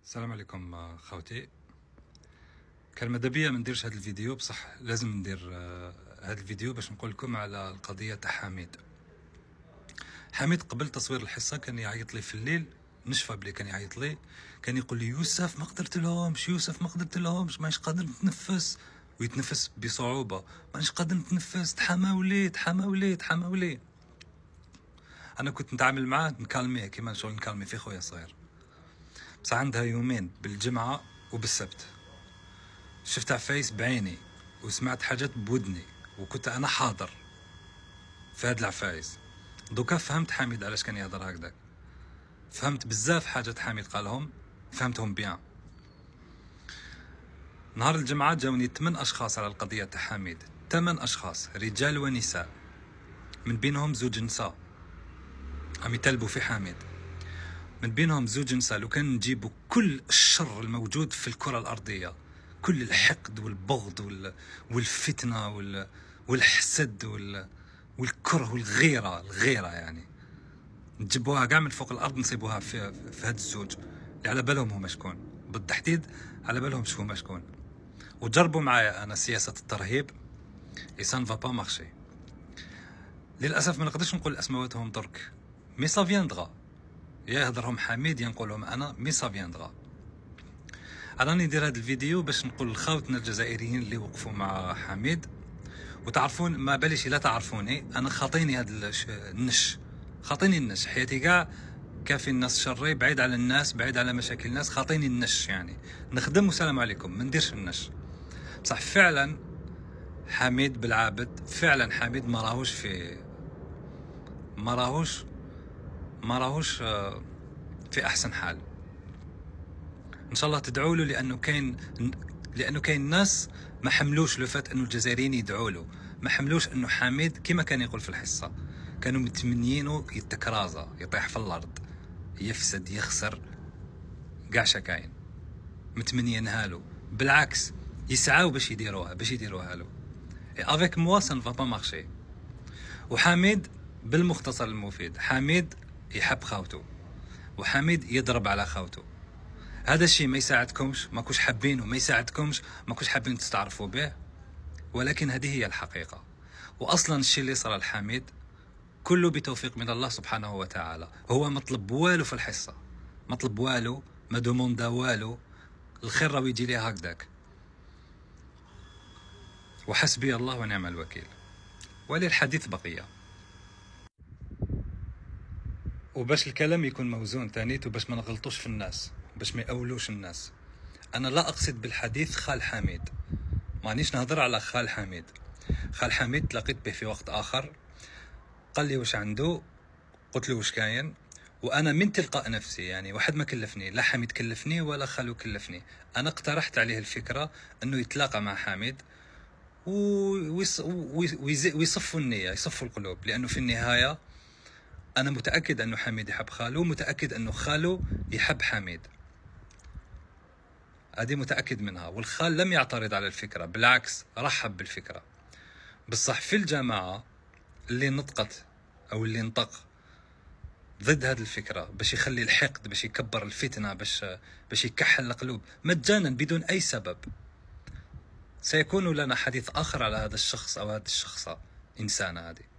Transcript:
السلام عليكم خوتي. كان ماذا بيا ما نديرش هذا الفيديو، بصح لازم ندير هذا الفيديو باش نقول لكم على القضيه تاع حميد. قبل تصوير الحصه كان يعيط لي في الليل، نشفى بلي كان يعيط لي، كان يقول لي يوسف ما قدرت لهمش، يوسف ما قدرت لهمش، مانيش قادر نتنفس، ويتنفس بصعوبه، مانيش قادر نتنفس، تحمى ولي. انا كنت نتعامل معاه نكالميه كيما شغل نكالمي في خويا صغير. بصح عندها يومين بالجمعه وبالسبت شفت عفايس بعيني وسمعت حاجات بودني، وكنت انا حاضر في هاد العفايس. دوكا فهمت حميد علاش كان يهضر هكذاك، فهمت بزاف حاجات حميد قالهم، فهمتهم بيان. نهار الجمعة جاوني 8 اشخاص على القضية تاع حميد، 8 اشخاص رجال ونساء، من بينهم زوج نساء عم يتلبوا في حميد، من بينهم زوج نساء. لو كان نجيبوا كل الشر الموجود في الكرة الأرضية، كل الحقد والبغض والفتنة والحسد والكره والغيرة يعني نجيبوها كاع من فوق الأرض، نصيبوها في هاد الزوج اللي على بالهم هما شكون بالتحديد، على بالهم هما شكون. وجربوا معايا أنا سياسة الترهيب، إيسان فا با مارشي. للأسف ما نقدرش نقول أسماواتهم درك، مي سا فياندغا، يا يهضرهم حميد يا نقولهم انا، مي سا فياندغا. راني ندير هذا الفيديو باش نقول لخاوتنا الجزائريين اللي وقفوا مع حميد، وتعرفون ما باليش لا تعرفوني، انا خاطيني هذا النش، خاطيني النش، حياتي كاع كافي الناس شري، بعيد على الناس، بعيد على مشاكل الناس، خاطيني النش يعني نخدم والسلام عليكم، ما نديرش النش. بصح فعلا حميد بالعابد، فعلا حميد ما راهوش في احسن حال. ان شاء الله تدعوا له، لانه كاين ناس ما حملوش لو فات انه الجزائريين يدعوا له، ما حملوش انه حميد كما كان يقول في الحصه، كانوا متمنيينه يتكرازا، يطيح في الارض، يفسد، يخسر، كاع شكاين متمنيينها له. بالعكس يسعاو باش يديروها له. افيك موا سان فا با مارشي. وحميد بالمختصر المفيد، حميد يحب خاوته، وحميد يضرب على خاوته. هذا الشيء ما يساعدكمش، ماكوش حابينه، ما يساعدكمش، ماكوش حابين تستعرفوا به، ولكن هذه هي الحقيقة. وأصلا الشيء اللي صار لحميد كله بتوفيق من الله سبحانه وتعالى. هو مطلب والو في الحصة، مطلب والو، ما دوموندا والو، الخير راهو يجي ليه هكذاك. وحسبي الله ونعم الوكيل. وللحديث بقية. وباش الكلام يكون موزون تانيت، وباش ما نغلطوش في الناس، باش ما يأولوش الناس، أنا لا أقصد بالحديث خال حميد، مانيش نهضر على خال حميد. خال حميد تلاقيت به في وقت آخر، قال لي واش عنده، قلت له واش كاين، وأنا من تلقاء نفسي يعني واحد ما كلفني، لا حميد كلفني ولا خالو كلفني، أنا اقترحت عليه الفكرة أنه يتلاقى مع حميد ويصفوا النية، يصفوا القلوب، لأنه في النهاية أنا متأكد أنه حميد يحب خالو، متأكد أنه خالو يحب حميد، هذه متأكد منها. والخال لم يعترض على الفكرة، بالعكس رحب بالفكرة. بصح في الجماعة اللي نطقت أو اللي نطق ضد هذه الفكرة، باش يخلي الحقد، باش يكبر الفتنة، باش يكحل القلوب مجانا بدون أي سبب، سيكون لنا حديث آخر على هذا الشخص أو هذه الشخصة، إنسانة هذه.